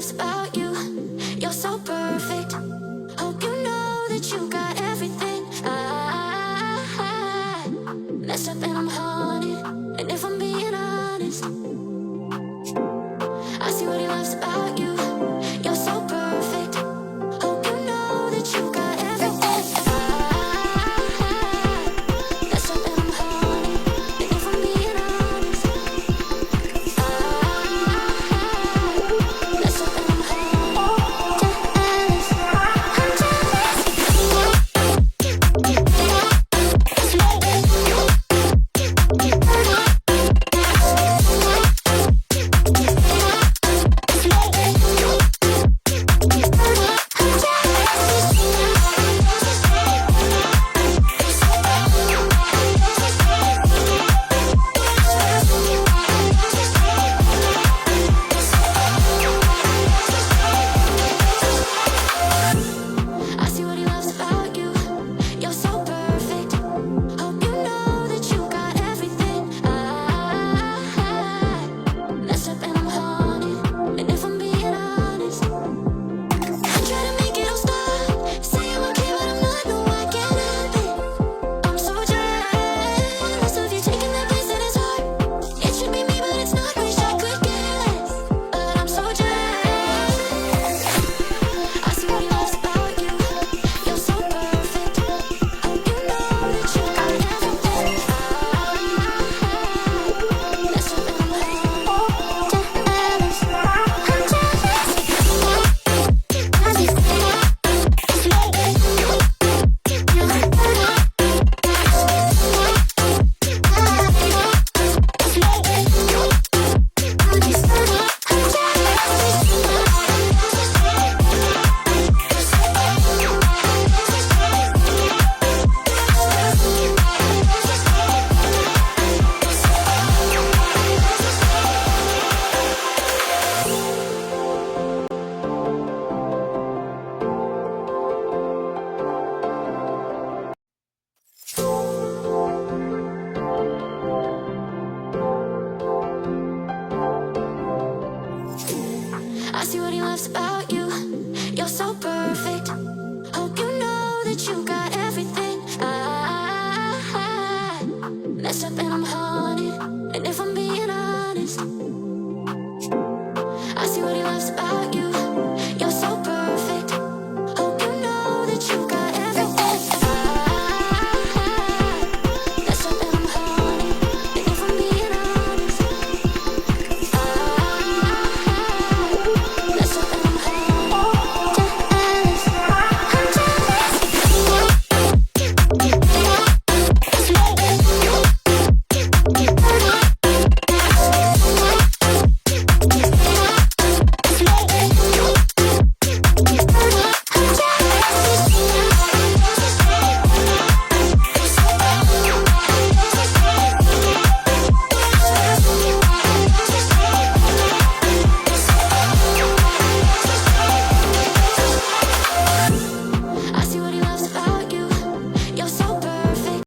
loves about you. You're so perfect. Hope you know that you got everything. I messed up and I'm haunted. And if I'm being honest, I see what he loves about you. You're so perfect. Hope you know that you got everything. I messed up and I'm haunted. And if I'm being honest, I messed up and I'm haunted. Jealous. I'm I see what he loves about you. You're so perfect. Hope you know that you got everything. I messed up and I'm haunted. And if I'm being honest, I try to make it all stop. Say I'm okay, but I'm not. No, I can't help it. I'm so jealous of you taking that place in his heart. It should be me, but it's not. Wish I could get less, but I'm so jealous. I see what he loves about you. You're so perfect. Hope you know that you got everything. I messed up and I'm haunted. Jealous. I'm I see what he loves about you. You're so perfect. Hope you know that you got everything. I messed up and I'm haunted.